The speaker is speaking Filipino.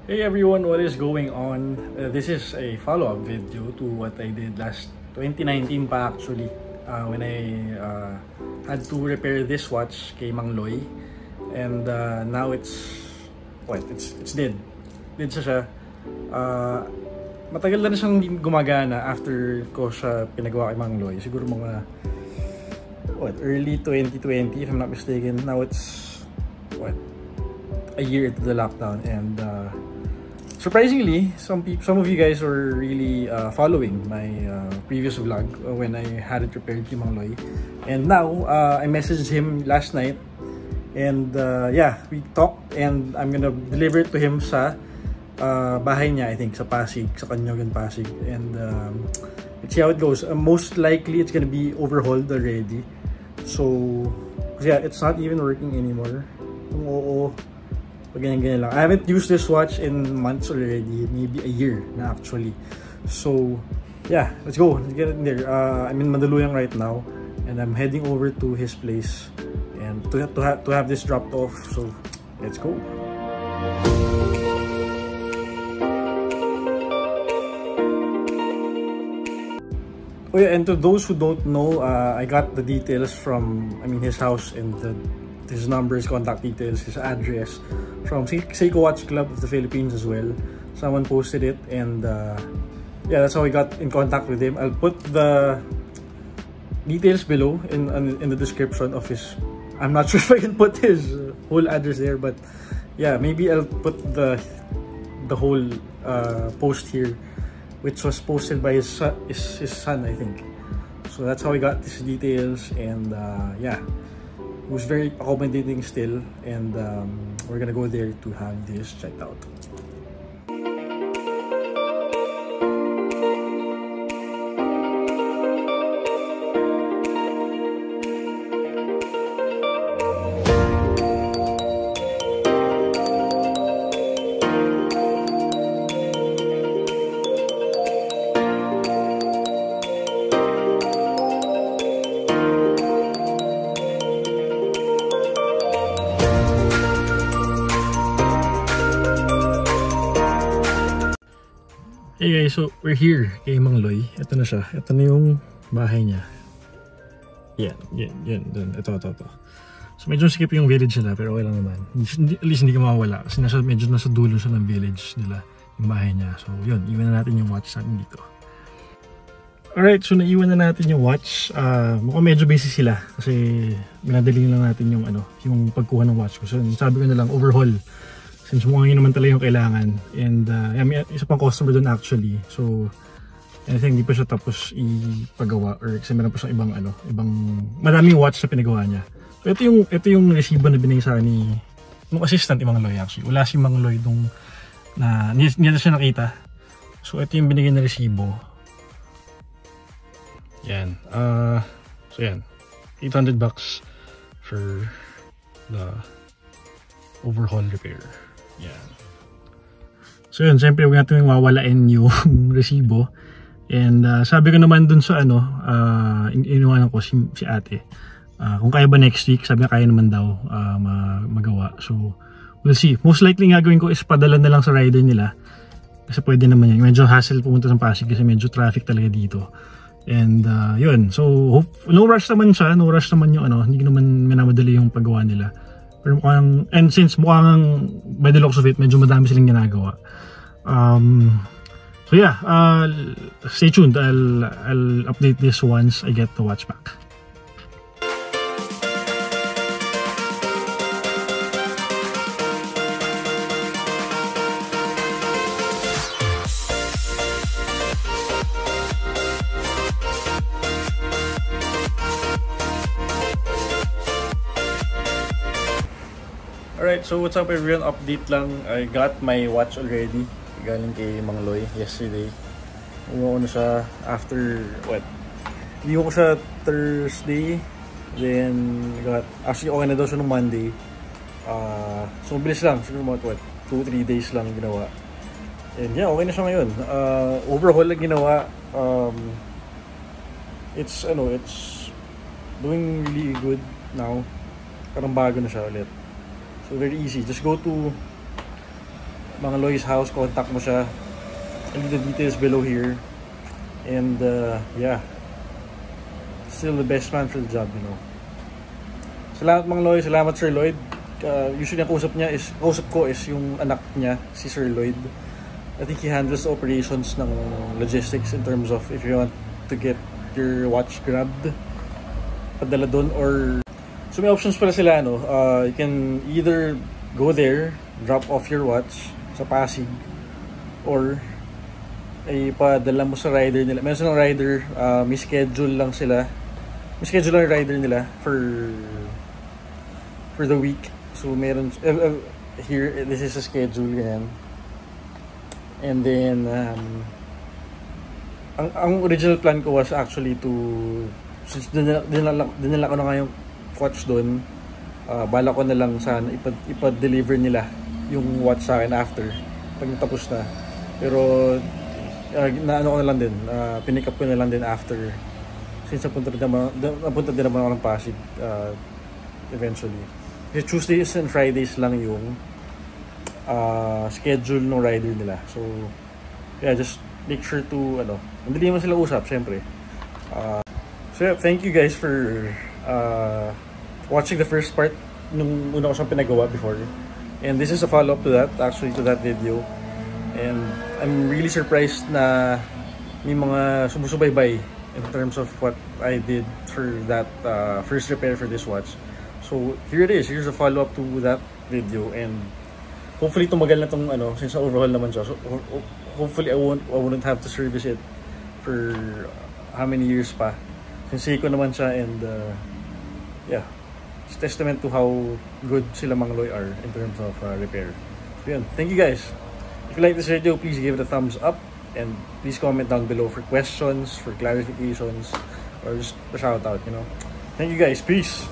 Hey everyone, what is going on? This is a follow-up video to what I did last 2019 pa actually, when I had to repair this watch kay Mang Loy, and now it's dead. Dead siya. Matagal na siyang gumagana after ko siya pinagawa kay Mang Loy. Siguro mga early 2020 if I'm not mistaken. Now it's a year into the lockdown, and surprisingly, some of you guys were really following my previous vlog when I had it repaired kay Mang Loy. And now, I messaged him last night, and yeah, we talked, and I'm gonna deliver it to him sa bahay niya, I think, sa Pasig, sa Caniogan, Pasig. And let's see how it goes. Most likely, it's gonna be overhauled already. So, yeah, it's not even working anymore. Oo. Ganyan lang. I haven't used this watch in months already, maybe a year na actually. So yeah, let's go. Let's get in there. I'm in Mandaluyong right now, and I'm heading over to his place and to have this dropped off. So let's go. Oh yeah, and to those who don't know, I got the details from, his house and his numbers, contact details, his address from Seiko Watch Club of the Philippines as well. Someone posted it, and yeah, that's how I got in contact with him. I'll put the details below in the description of his. I'm not sure if I can put his whole address there, but yeah, maybe I'll put the whole post here, which was posted by his son, I think. So that's how I got these details, and yeah. Who's very accommodating still, and we're gonna go there to have this checked out. Hey guys, so we're here kay Mang Loy. Ito na siya. Ito na yung bahay niya. Yan. Ito. So medyo skip yung village nila, pero okay lang naman. At least hindi ka mawawala kasi medyo nasa dulo siya ng village nila, yung bahay niya. So yun, iwan na natin yung watch natin dito. Alright, so naiwan na natin yung watch. Mukhang medyo busy sila kasi minadali lang natin yung yung pagkuha ng watch ko. So sabi ko na lang, overhaul. Since mukhang yun naman talaga yung kailangan. And may isa pang customer dun actually. So I think hindi pa siya tapos ipagawa, or kasi meron pa siyang ibang madaming watch na pinagawa niya. So ito yung resibo na binigay sa akin nung assistant ni Mang Loy actually. Wala si Mang Loy nung hindi na siya nakita. So ito yung binigay na resibo. Yan. So yan. $800 for the overhaul repair. Yan. So yun, siyempre huwag natin wawalain yung resibo. And sabi ko naman dun sa iniwanan ko si ate. Kung kaya ba next week, sabi niya kaya naman daw magawa. So we'll see. Most likely nga gawin ko is padala na lang sa rider nila. Kasi pwede naman yan. Medyo hassle pumunta sa Pasig kasi medyo traffic talaga dito. And yun. So no rush naman siya. No rush naman yung hindi naman minamadali yung paggawa nila. Pero mukhang, and since mukhang by the looks of it, medyo madami silang ginagawa. So yeah, stay tuned. I'll update this once I get the watch back. Alright, so what's up everyone? Update lang. I got my watch already. Galing kay Mang Loy yesterday. Umuha ko na siya after hindi ko siya Thursday. Then actually okay na daw siya nung Monday. So bilis lang. Siguro mga 2-3 days lang ginawa. And yeah, okay na siya ngayon. Overhaul lang ginawa. It's doing really good now. Parang bago na siya ulit. So very easy. Just go to Mang Loy's house, contact mo siya. I'll leave the details below here. And yeah, still the best man for the job, you know. Salamat Mang Loy, salamat Sir Lloyd. Usually ang kausap ko is yung anak niya, si Sir Lloyd. I think he handles the operations ng logistics in terms of if you want to get your watch grabbed, padala doon, or so may options pala sila, no? You can either go there, drop off your watch sa Pasig, or ay padala mo sa rider nila. Meron silang rider, may schedule lang sila. May schedule lang yung rider nila for the week. So meron here, this is a schedule, ganyan. And then ang original plan ko was actually to, since dinala ko na nga yung watch doon, bala ko na lang sana ipa-deliver nila yung watch sa akin after pag natapos na. Pero naano ko na lang din, pinick up ko na lang din after, since napunta din naman ako ng Pasig eventually. Kasi Tuesdays and Fridays lang yung schedule ng rider nila. So yeah, just make sure to hindi naman sila usap syempre. So yeah, thank you guys for watching the first part nung una ko siyang pinagawa before. And this is a follow-up to that, actually, to that video. And I'm really surprised na may mga sumusubaybay in terms of what I did for that first repair for this watch. So here it is, here's a follow-up to that video, and hopefully tumagal na tong since overhaul naman siya. So hopefully I wouldn't have to service it for how many years pa. Since Seiko naman siya, and yeah, it's testament to how good sila Mang Loy are in terms of repair. So yun, thank you guys. If you like this video, please give it a thumbs up, and please comment down below for questions, for clarifications, or just a shout out, you know. Thank you guys, peace.